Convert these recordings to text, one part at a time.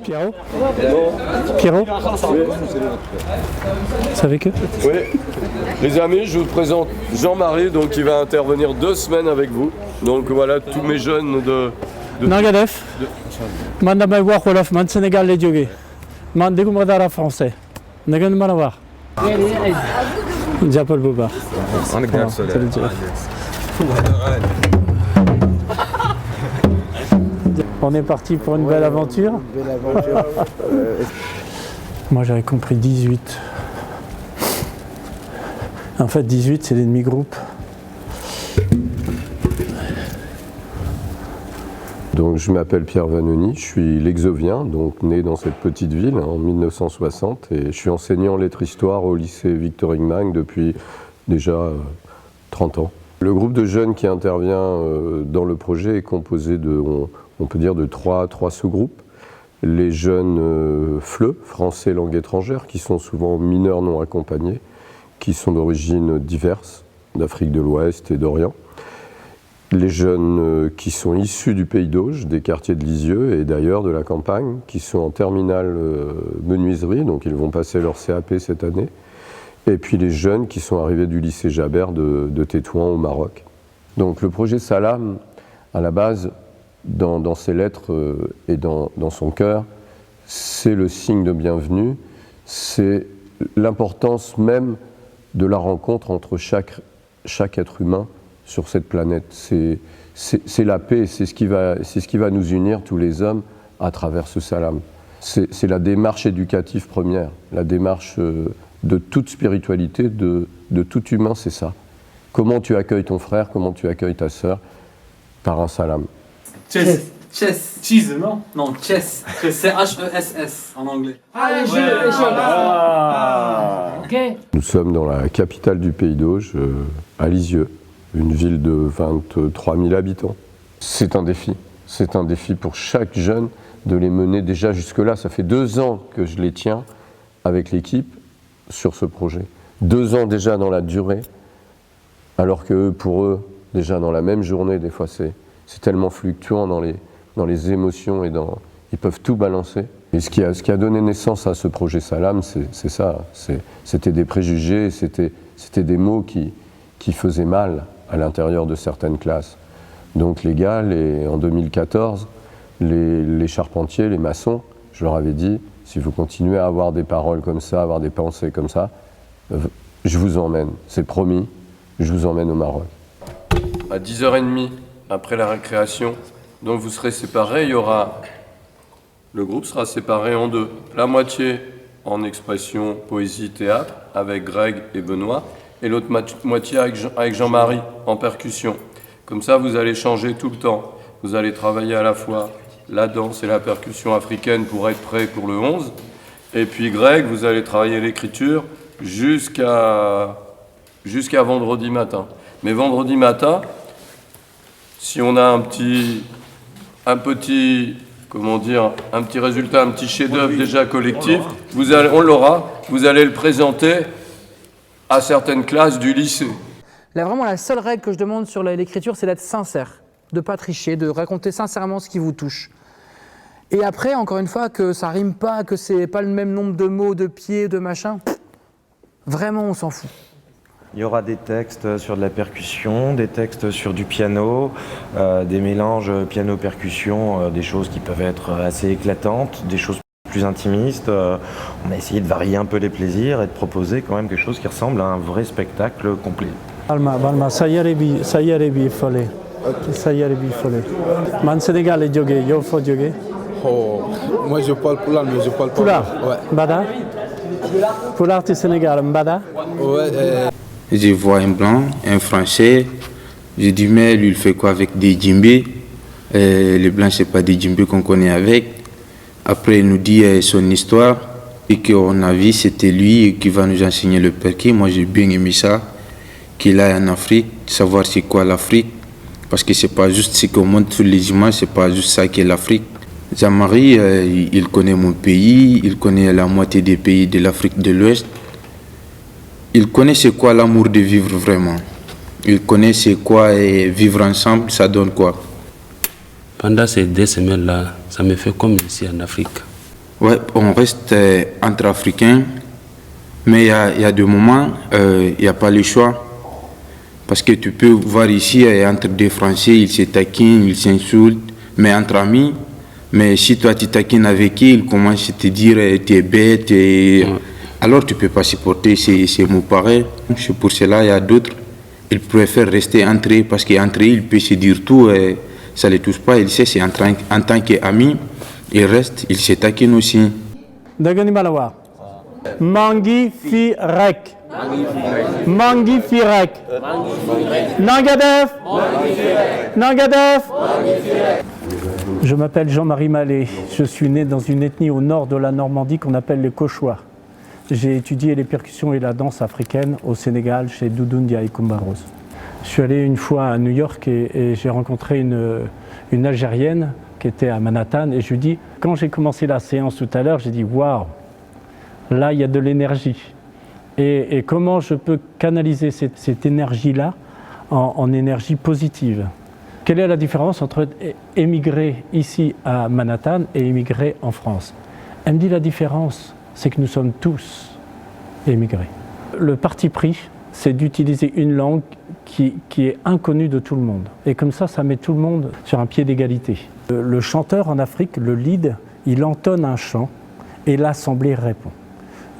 Pierrot. Pierrot. C'est avec eux? Oui. Les amis, je vous présente Jean-Marie, donc qui va intervenir 2 semaines avec vous. Donc voilà, tous mes jeunes de Nagadef. Man damay wax wolof, man Sénégal lay jógee. Man dégguma dara français. Na ngeen mën a wax. jàppal bu baax. On est parti pour une belle aventure. Moi j'avais compris 18. En fait 18 c'est l'ennemi groupe. Donc je m'appelle Pierre Vanoni, je suis lexovien, donc né dans cette petite ville en 1960 et je suis enseignant lettres-histoire au lycée Victor Ingman depuis déjà 30 ans. Le groupe de jeunes qui intervient dans le projet est composé de, on peut dire, de trois sous-groupes. Les jeunes FLE, français langue étrangère, qui sont souvent mineurs non accompagnés, qui sont d'origines diverses, d'Afrique de l'Ouest et d'Orient. Les jeunes qui sont issus du Pays d'Auge, des quartiers de Lisieux et d'ailleurs de la campagne, qui sont en terminale menuiserie, donc ils vont passer leur CAP cette année. Et puis les jeunes qui sont arrivés du lycée Jabert de Tétouan au Maroc. Donc le projet Salam, à la base, dans ses lettres et dans son cœur, c'est le signe de bienvenue, c'est l'importance même de la rencontre entre chaque être humain sur cette planète. C'est la paix, c'est ce qui va nous unir tous les hommes à travers ce salam. C'est la démarche éducative première, la démarche de toute spiritualité, de tout humain, c'est ça. Comment tu accueilles ton frère, comment tu accueilles ta sœur, par un salam. Chess. Chess. Cheese, non? Non, chess. C'est H-E-S-S en anglais. Ah, ok. Nous sommes dans la capitale du Pays d'Auge, à Lisieux, une ville de 23 000 habitants. C'est un défi pour chaque jeune de les mener déjà jusque-là. Ça fait 2 ans que je les tiens avec l'équipe sur ce projet. 2 ans déjà dans la durée, alors que pour eux, déjà dans la même journée, des fois c'est tellement fluctuant dans les émotions et ils peuvent tout balancer. Et ce qui a donné naissance à ce projet Salam, c'est ça. C'était des préjugés, c'était des mots qui faisaient mal à l'intérieur de certaines classes. Donc les gars, en 2014, les charpentiers, les maçons, je leur avais dit, si vous continuez à avoir des paroles comme ça, avoir des pensées comme ça, je vous emmène, c'est promis, je vous emmène au Maroc. À 10h30, après la récréation, donc vous serez séparés, le groupe sera séparé en 2. La moitié en expression, poésie, théâtre, avec Greg et Benoît, et l'autre moitié avec Jean-Marie en percussion. Comme ça, vous allez changer tout le temps. Vous allez travailler à la fois la danse et la percussion africaine pour être prêt pour le 11. Et puis Greg, vous allez travailler l'écriture jusqu'à vendredi matin. Mais vendredi matin, si on a un petit résultat, un petit chef-d'œuvre déjà collectif, on l'aura, vous allez le présenter à certaines classes du lycée. Là, vraiment, la seule règle que je demande sur l'écriture, c'est d'être sincère, de ne pas tricher, de raconter sincèrement ce qui vous touche. Et après, encore une fois, que ça rime pas, que c'est pas le même nombre de mots, de pieds, de machin, vraiment, on s'en fout. Il y aura des textes sur de la percussion, des textes sur du piano, des mélanges piano-percussion, des choses qui peuvent être assez éclatantes, des choses plus intimistes. On a essayé de varier un peu les plaisirs et de proposer quand même quelque chose qui ressemble à un vrai spectacle complet. Balma, Sayaribi Folé. Sayaribi Folé. Man Sénégal est jógee, yow foo jógee? Oh, moi je parle Pulaar, mais je parle pas. Pulaar? Ouais. Mbada? Pulaar du Sénégal, Mbada? Ouais. Je vois un blanc, un français. Je dis, mais lui, il fait quoi avec des djembés? Les blancs, c'est pas des djembés qu'on connaît avec. Après, il nous dit son histoire. Et qu'on a vu, c'était lui qui va nous enseigner le perquis. Moi, j'ai bien aimé ça. Qu'il aille en Afrique, savoir c'est quoi l'Afrique. Parce que c'est pas juste ce qu'on montre sur les images, c'est pas juste ça qu'est l'Afrique. Jean-Marie, il connaît mon pays, il connaît la moitié des pays de l'Afrique de l'Ouest. Il connaît c'est quoi l'amour de vivre vraiment. Il connaît c'est quoi et vivre ensemble, ça donne quoi. Pendant ces 2 semaines-là, ça me fait comme ici en Afrique. Ouais, on reste entre Africains, mais il y a des moments, il n'y a pas le choix. Parce que tu peux voir ici, entre deux Français, ils se taquinent, ils s'insultent, mais entre amis, mais si toi tu taquines avec eux, ils commencent à te dire tu es bête, alors tu ne peux pas supporter ces mots pareils. C'est pour cela il y a d'autres, ils préfèrent rester entre eux, parce qu'entre eux, ils peuvent se dire tout, et ça ne les touche pas, ils savent, c'est en tant qu'amis, ils restent, ils se taquinent aussi. Dagani Malawa. Mangi Firek. Mangi Firek. Nangadef. Nangadef. Je m'appelle Jean-Marie Mallet. Je suis né dans une ethnie au nord de la Normandie qu'on appelle les Cauchois. J'ai étudié les percussions et la danse africaine au Sénégal chez Doudou Ndiaye Coumba Rose. Je suis allé une fois à New York et j'ai rencontré une Algérienne qui était à Manhattan et je lui dis, quand j'ai commencé la séance tout à l'heure, j'ai dit waouh, là il y a de l'énergie. Et comment je peux canaliser cette énergie-là en énergie positive? Quelle est la différence entre émigrer ici à Manhattan et émigrer en France? Elle me dit la différence, c'est que nous sommes tous émigrés. Le parti pris, c'est d'utiliser une langue qui est inconnue de tout le monde. Et comme ça met tout le monde sur un pied d'égalité. Le chanteur en Afrique, le lead, il entonne un chant et l'assemblée répond.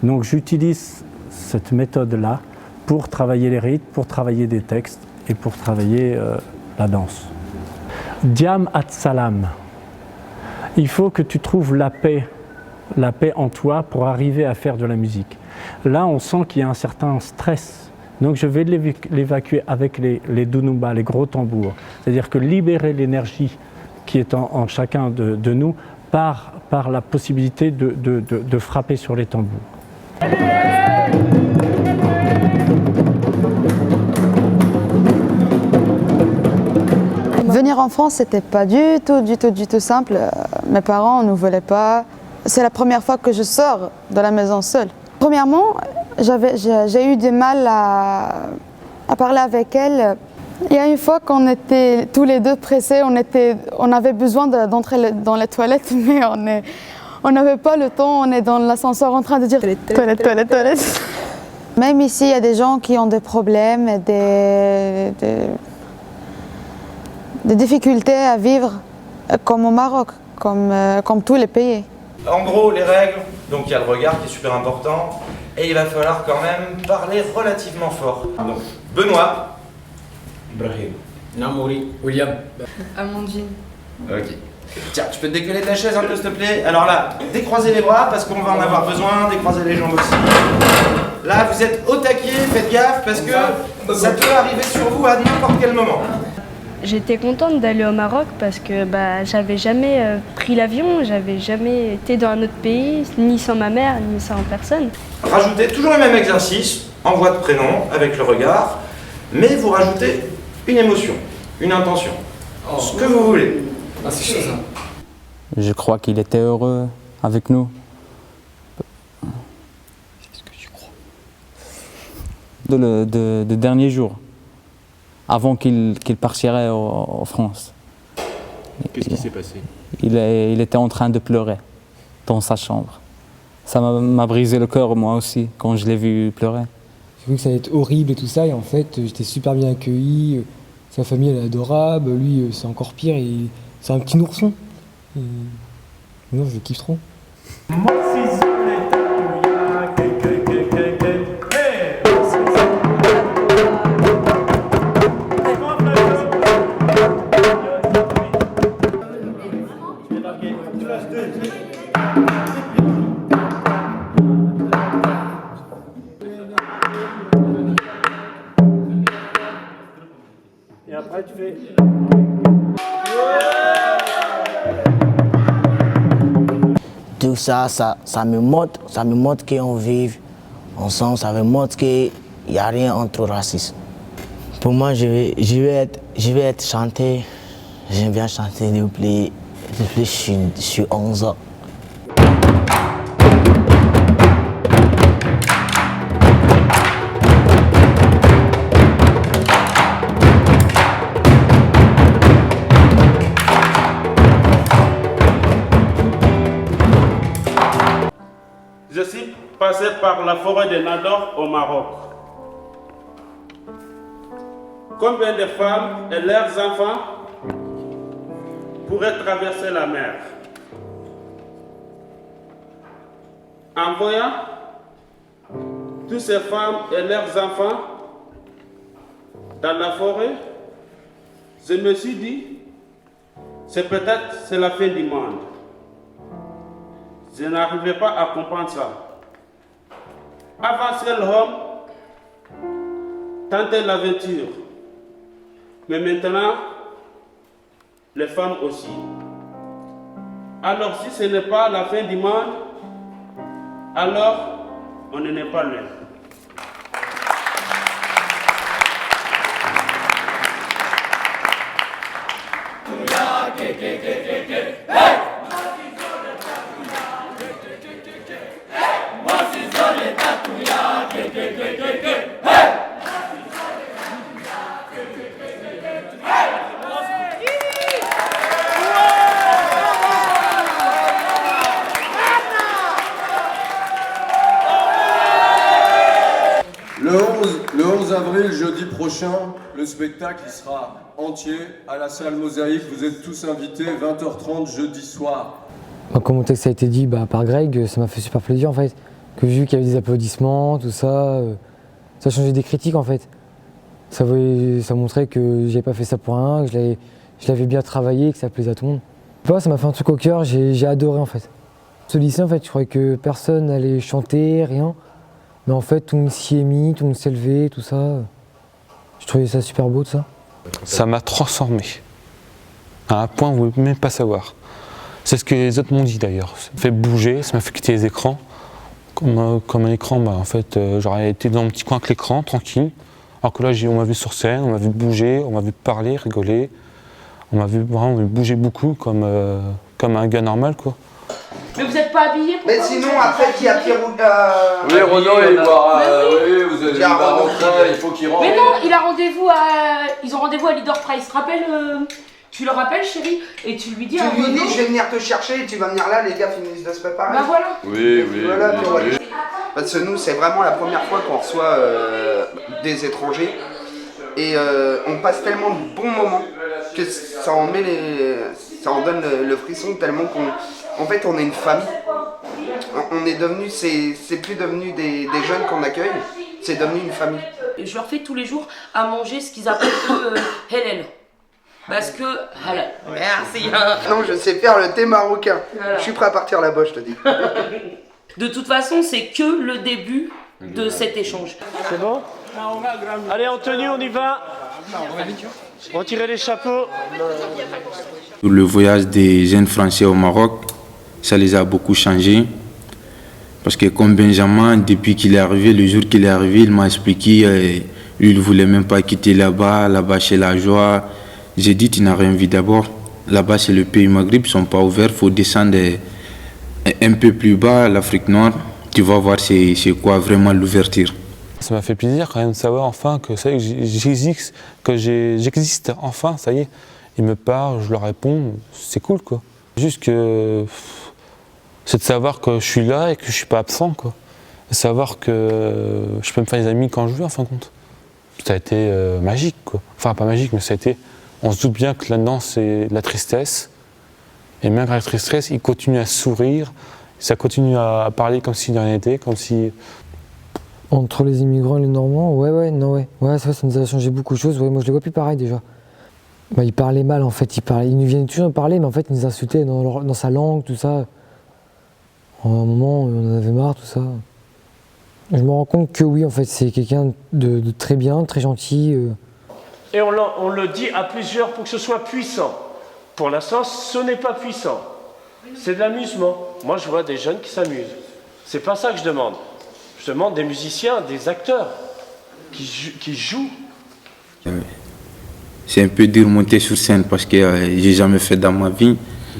Donc j'utilise cette méthode-là pour travailler les rythmes, pour travailler des textes et pour travailler la danse. Diam at salam. Il faut que tu trouves la paix en toi pour arriver à faire de la musique. Là, on sent qu'il y a un certain stress. Donc je vais l'évacuer avec les dunumba, les gros tambours. C'est-à-dire que libérer l'énergie qui est en chacun de nous par la possibilité de frapper sur les tambours. Venir en France, c'était pas du tout simple. Mes parents ne voulaient pas. C'est la première fois que je sors de la maison seule. Premièrement, j'ai eu du mal à parler avec elle. Il y a une fois qu'on était tous les deux pressés, on avait besoin d'entrer dans les toilettes, mais on n'avait pas le temps, on est dans l'ascenseur en train de dire toilette. Même ici, il y a des gens qui ont des problèmes et des difficultés à vivre, comme au Maroc, comme tous les pays. En gros, les règles, donc il y a le regard qui est super important, et il va falloir quand même parler relativement fort. Donc, Benoît. Ibrahim. Namouri. William. Amandine. Ok. Tiens, tu peux te décoller ta chaise un peu s'il te plaît? Alors là, décroisez les bras parce qu'on va en avoir besoin, décroisez les jambes aussi. Là, vous êtes au taquet, faites gaffe parce que ça peut arriver sur vous à n'importe quel moment. J'étais contente d'aller au Maroc parce que j'avais jamais pris l'avion, j'avais jamais été dans un autre pays, ni sans ma mère, ni sans personne. Rajoutez toujours le même exercice, en voix de prénom, avec le regard, mais vous rajoutez une émotion, une intention, ce que vous voulez. Ah, c'est chaud ça. Je crois qu'il était heureux avec nous. Qu'est-ce que tu crois? De dernier jour, avant qu'il partirait en France. Qu'est-ce qui s'est passé? Il était en train de pleurer dans sa chambre. Ça m'a brisé le cœur moi aussi quand je l'ai vu pleurer. J'ai vu que ça allait être horrible et tout ça, et en fait j'étais super bien accueilli. Sa famille elle est adorable, lui c'est encore pire, c'est un petit ourson. Non, je le kiffe trop. Et après tu fais... Tout ça me montre qu'on vit ensemble, ça me montre qu'il n'y a rien entre racistes. Pour moi, je vais être chanté, j'aime bien chanter depuis je suis 11 ans. par la forêt de Nador au Maroc. Combien de femmes et leurs enfants pourraient traverser la mer? En voyant toutes ces femmes et leurs enfants dans la forêt, je me suis dit, c'est la fin du monde. Je n'arrivais pas à comprendre ça. Avant que l'homme tentait l'aventure, mais maintenant, les femmes aussi. Alors si ce n'est pas la fin du monde, alors on n'en est pas loin. Le 11 avril, jeudi prochain, le spectacle il sera entier à la salle Mosaïque. Vous êtes tous invités, 20h30 jeudi soir. Quand mon texte a été dit par Greg, ça m'a fait super plaisir en fait. Que j'ai vu qu'il y avait des applaudissements, tout ça, ça changeait des critiques en fait. Ça montrait que j'avais pas fait ça pour rien, que je l'avais bien travaillé, que ça plaisait à tout le monde. Ça m'a fait un truc au cœur, j'ai adoré en fait. Ce lycée en fait, je croyais que personne allait chanter, rien. Mais en fait, tout le monde s'y est mis, tout le monde s'est levé, tout ça. Je trouvais ça super beau, tout ça. Ça m'a transformé, à un point où vous ne pouvez même pas savoir. C'est ce que les autres m'ont dit d'ailleurs. Ça m'a fait bouger, ça m'a fait quitter les écrans. Comme un écran, en fait, j'aurais été dans mon petit coin avec l'écran, tranquille. Alors que là, on m'a vu sur scène, on m'a vu bouger, on m'a vu parler, rigoler. On m'a vu vraiment bouger beaucoup, comme un gars normal, quoi. Mais vous n'êtes pas habillé? Mais sinon, après, qui a Pierre Oui, Renaud, il va. Oui, vous allez rentrer, il faut qu'il rentre. Mais non, il a rendez-vous ils ont rendez-vous à Leader Price. Tu le rappelles, chérie, et tu lui dis Tu lui dis, je vais venir te chercher et tu vas venir là, les gars finissent de se préparer. Bah voilà. Oui. Voilà, oui. Parce que nous, c'est vraiment la première fois qu'on reçoit des étrangers. Et on passe tellement de bons moments que ça en donne le frisson tellement qu'en fait on est une famille. On est devenu, c'est plus devenu des jeunes qu'on accueille, c'est devenu une famille. Et je leur fais tous les jours à manger ce qu'ils appellent halal. Parce que halal. Merci. Non, je sais faire le thé marocain. Voilà. Je suis prêt à partir là-bas, je te dis. De toute façon, c'est que le début de cet échange. C'est bon? Allez, en tenue, on y va. Retirez les chapeaux. Le voyage des jeunes Français au Maroc, ça les a beaucoup changés. Parce que comme Benjamin, depuis qu'il est arrivé, le jour qu'il est arrivé, il m'a expliqué, lui, il ne voulait même pas quitter là-bas c'est la joie. J'ai dit, tu n'as rien vu d'abord. Là-bas, c'est le pays Maghreb, ils ne sont pas ouverts, il faut descendre un peu plus bas, l'Afrique noire. Tu vas voir c'est quoi vraiment l'ouverture. Ça m'a fait plaisir quand même de savoir enfin que ça y est, j'existe enfin, ça y est. Ils me parlent, je leur réponds, c'est cool quoi. Juste que c'est de savoir que je suis là et que je suis pas absent quoi. Et savoir que je peux me faire des amis quand je veux en fin de compte. Ça a été magique quoi. Enfin pas magique mais ça a été, on se doute bien que là-dedans c'est de la tristesse. Et même avec la tristesse, ils continuent à sourire, ça continue à parler comme si de rien n'était, comme si... Entre les immigrants et les Normands, ouais, ça nous a changé beaucoup de choses. Ouais, moi, je les vois plus pareil déjà. Bah, ils parlaient mal en fait, ils nous viennent toujours parler, mais en fait, ils nous insultaient dans sa langue, tout ça. À un moment, on en avait marre, tout ça. Je me rends compte que oui, en fait, c'est quelqu'un de très bien, très gentil. Et on le dit à plusieurs pour que ce soit puissant. Pour l'instant, ce n'est pas puissant. C'est de l'amusement. Moi, je vois des jeunes qui s'amusent. C'est pas ça que je demande. Je demande des musiciens, des acteurs qui jouent. C'est un peu dur de monter sur scène parce que j'ai jamais fait dans ma vie.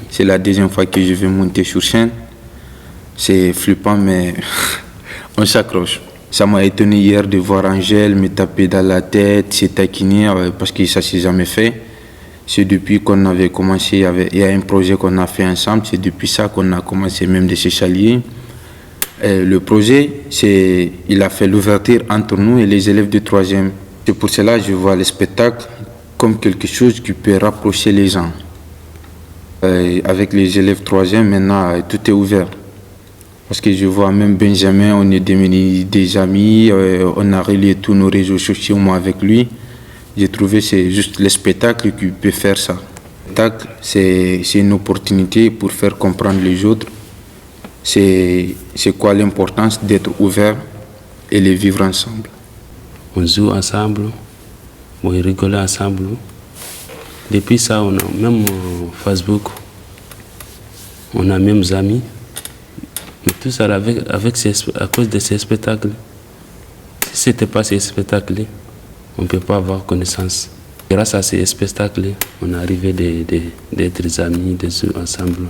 C'est la deuxième fois que je vais monter sur scène. C'est flippant, mais on s'accroche. Ça m'a étonné hier de voir Angèle me taper dans la tête, se taquiner parce que ça ne s'est jamais fait. C'est depuis qu'on avait commencé, il y a un projet qu'on a fait ensemble, c'est depuis ça qu'on a commencé même de se chalier. Le projet, il a fait l'ouverture entre nous et les élèves de 3e. C'est pour cela que je vois le spectacle comme quelque chose qui peut rapprocher les gens. Avec les élèves 3e, maintenant, tout est ouvert. Parce que je vois même Benjamin, on est devenus des amis, on a relié tous nos réseaux sociaux, moi avec lui. J'ai trouvé que c'est juste le spectacle qui peut faire ça. Le spectacle, c'est une opportunité pour faire comprendre les autres. C'est quoi l'importance d'être ouvert et de vivre ensemble. On joue ensemble, on rigole ensemble. Depuis ça, on a même Facebook, on a même amis. Mais tout ça à cause de ces spectacles. Si ce n'était pas ces spectacles, on ne peut pas avoir connaissance. Grâce à ces spectacles, on est arrivé d'être amis, de jouer ensemble.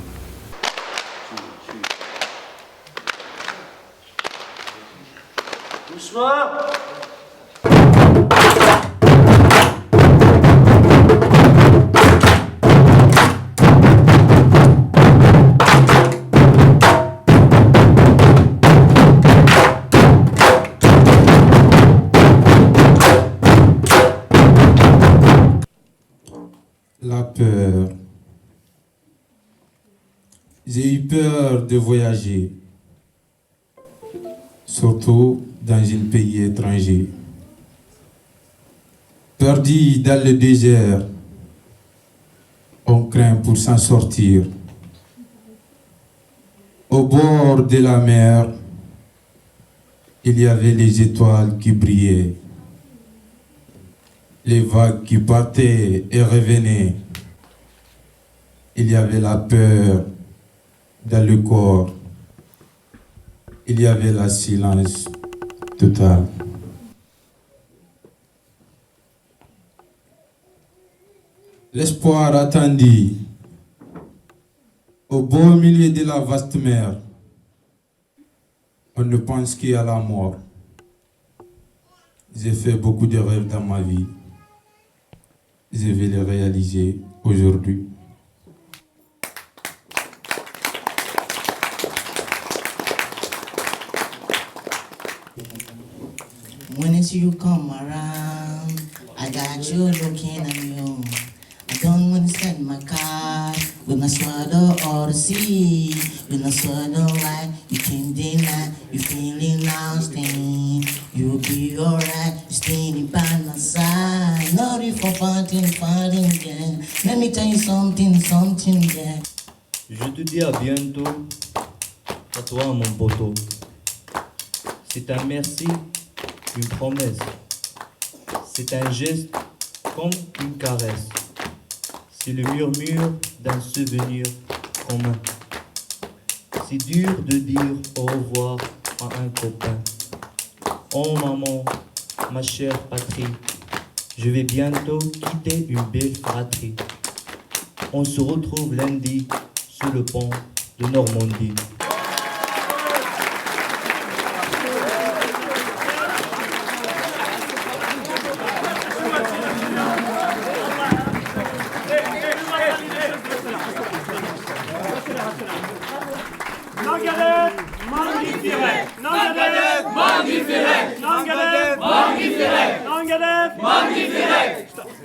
Doucement. La peur. J'ai eu peur de voyager, surtout dans un pays étranger. Perdu dans le désert, on craint pour s'en sortir. Au bord de la mer, il y avait les étoiles qui brillaient. Les vagues qui partaient et revenaient. Il y avait la peur dans le corps. Il y avait le silence total. L'espoir attendit. Au beau milieu de la vaste mer, on ne pense qu'à la mort. J'ai fait beaucoup de rêves dans ma vie. Je vais les réaliser aujourd'hui. When I see you come around, I got you looking at you. I don't want to send my car with my swallow or the sea. With my swallow right, you can't deny. You feeling lost and you'll be alright. You standing by my side. Not if I'm fighting, yeah. Let me tell you something, yeah. Je te dis à bientôt, à toi mon poteau. C'est un merci, une promesse. C'est un geste comme une caresse. C'est le murmure d'un souvenir commun. C'est dur de dire au revoir à un copain. Oh maman, ma chère patrie, je vais bientôt quitter une belle fratrie. On se retrouve lundi sur le pont de Normandie.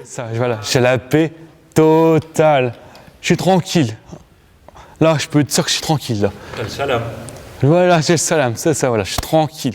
Ça, voilà, j'ai la paix totale. Je suis tranquille. Là, je peux te dire que je suis tranquille. Là. Le salam. Voilà, j'ai le salam, c'est ça, voilà, je suis tranquille.